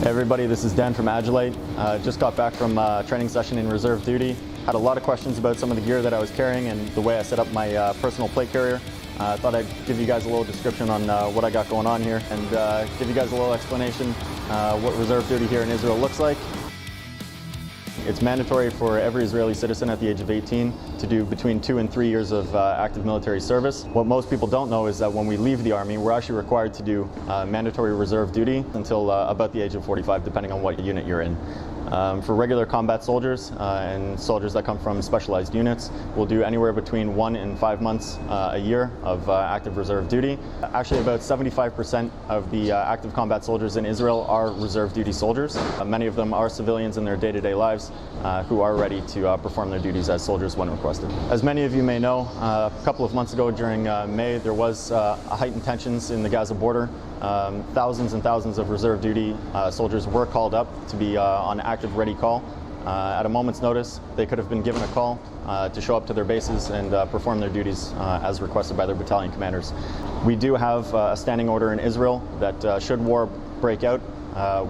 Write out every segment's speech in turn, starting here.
Hey everybody, this is Dan from Agilite. Just got back from a training session in reserve duty. Had a lot of questions about some of the gear that I was carrying and the way I set up my personal plate carrier. I thought I'd give you guys a little description on what I got going on here and give you guys a little explanation what reserve duty here in Israel looks like. It's mandatory for every Israeli citizen at the age of 18 to do between 2 and 3 years of active military service. What most people don't know is that when we leave the Army, we're actually required to do mandatory reserve duty until about the age of 45, depending on what unit you're in. For regular combat soldiers and soldiers that come from specialized units, we'll do anywhere between 1 and 5 months a year of active reserve duty. Actually, about 75% of the active combat soldiers in Israel are reserve duty soldiers. Many of them are civilians in their day-to-day lives who are ready to perform their duties as soldiers when requested. As many of you may know, a couple of months ago during May, there was heightened tensions in the Gaza border. Thousands and thousands of reserve duty soldiers were called up to be on active ready call. At a moment's notice, they could have been given a call to show up to their bases and perform their duties as requested by their battalion commanders. We do have a standing order in Israel that should war break out,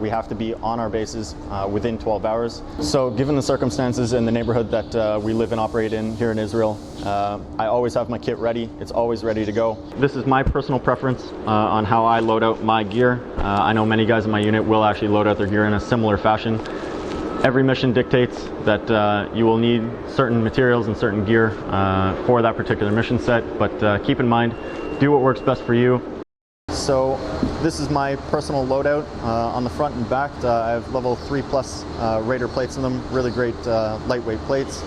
we have to be on our bases within 12 hours. So given the circumstances in the neighborhood that we live and operate in here in Israel, I always have my kit ready. It's always ready to go. This is my personal preference on how I load out my gear. I know many guys in my unit will actually load out their gear in a similar fashion. Every mission dictates that you will need certain materials and certain gear for that particular mission set, but keep in mind, do what works best for you. So this is my personal loadout on the front and back. I have level 3+ Raider plates in them, really great lightweight plates.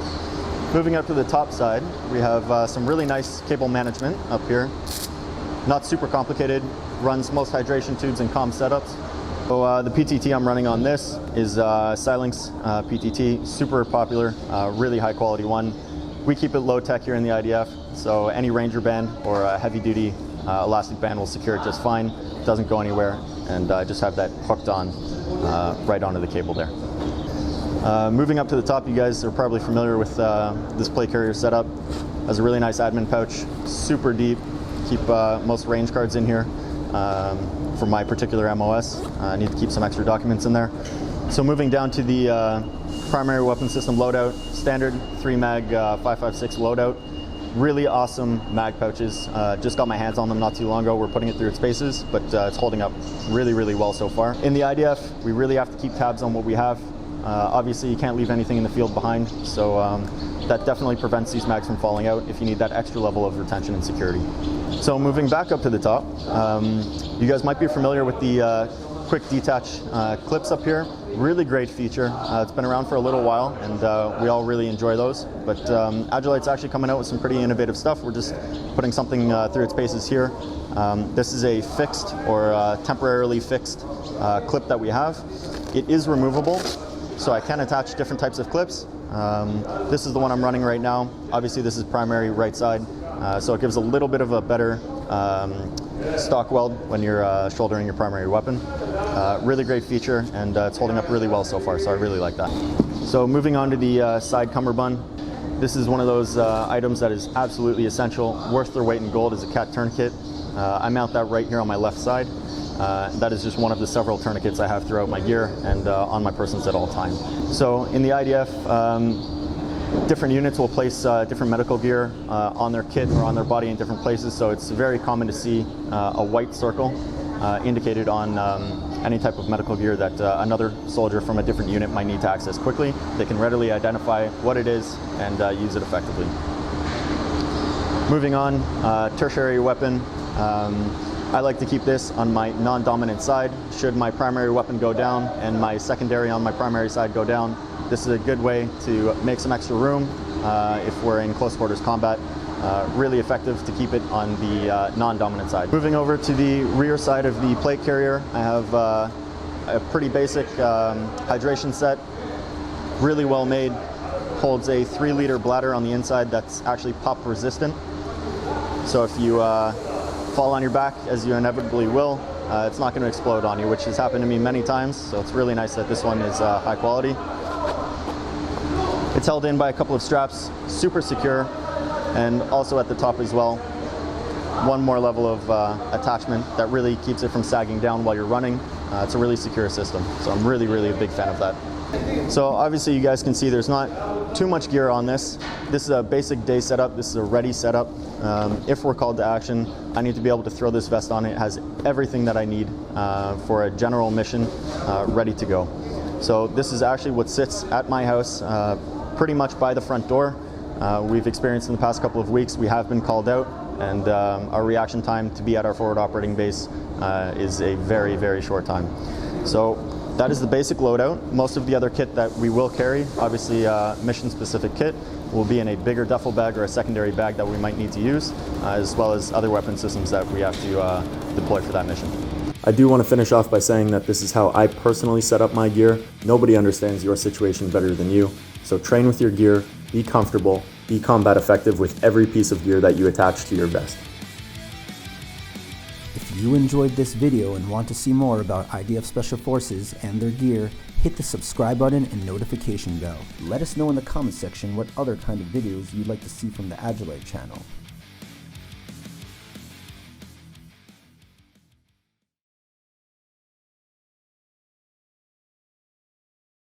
Moving up to the top side, we have some really nice cable management up here. Not super complicated, runs most hydration tubes and comm setups. So the PTT I'm running on this is Silynx PTT, super popular, really high quality one. We keep it low tech here in the IDF, so any Ranger band or a heavy duty elastic band will secure it just fine. It doesn't go anywhere, and I just have that hooked on right onto the cable there. Moving up to the top, you guys are probably familiar with this plate carrier setup. Has a really nice admin pouch, super deep. Keep most range cards in here. For my particular MOS, I need to keep some extra documents in there. So moving down to the primary weapon system loadout, standard 3-mag 5.56 loadout. Really awesome mag pouches. Just got my hands on them not too long ago. We're putting it through its paces, but it's holding up really well so far. In the IDF, we really have to keep tabs on what we have. Obviously, you can't leave anything in the field behind, so that definitely prevents these mags from falling out if you need that extra level of retention and security. So moving back up to the top, you guys might be familiar with the quick detach clips up here. Really great feature. It's been around for a little while, and we all really enjoy those. But Agilite's actually coming out with some pretty innovative stuff. We're just putting something through its paces here. This is a fixed or temporarily fixed clip that we have. It is removable, so I can attach different types of clips. This is the one I'm running right now. Obviously, this is primary right side, so it gives a little bit of a better stock weld when you're shouldering your primary weapon. Really great feature, and it's holding up really well so far, so I really like that. So moving on to the side cummerbund. This is one of those items that is absolutely essential, worth their weight in gold as a cat tourniquet. I mount that right here on my left side. That is just one of the several tourniquets I have throughout my gear and on my persons at all times. So in the IDF, different units will place different medical gear on their kit or on their body in different places, so it's very common to see a white circle indicated on any type of medical gear that another soldier from a different unit might need to access quickly. They can readily identify what it is and use it effectively. Moving on, tertiary weapon. I like to keep this on my non-dominant side. Should my primary weapon go down and my secondary on my primary side go down, this is a good way to make some extra room if we're in close quarters combat. Really effective to keep it on the non-dominant side. Moving over to the rear side of the plate carrier, I have a pretty basic hydration set, really well made. Holds a 3-liter bladder on the inside that's actually pop resistant. So if you fall on your back, as you inevitably will, it's not going to explode on you, which has happened to me many times, so it's really nice that this one is high quality. It's held in by a couple of straps, super secure, and also at the top as well, one more level of attachment that really keeps it from sagging down while you're running. It's a really secure system, so I'm really, really a big fan of that. So obviously you guys can see there's not too much gear on this. This is a basic day setup. This is a ready setup. If we're called to action, I need to be able to throw this vest on. It has everything that I need for a general mission ready to go. So this is actually what sits at my house pretty much by the front door. We've experienced in the past couple of weeks, we have been called out, and our reaction time to be at our forward operating base is a very, very short time. So that is the basic loadout. Most of the other kit that we will carry, obviously mission-specific kit, will be in a bigger duffel bag or a secondary bag that we might need to use, as well as other weapon systems that we have to deploy for that mission. I do want to finish off by saying that this is how I personally set up my gear. Nobody understands your situation better than you. So train with your gear, be comfortable, be combat effective with every piece of gear that you attach to your vest. If you enjoyed this video and want to see more about IDF Special Forces and their gear, hit the subscribe button and notification bell. Let us know in the comment section what other kind of videos you'd like to see from the Agilite channel.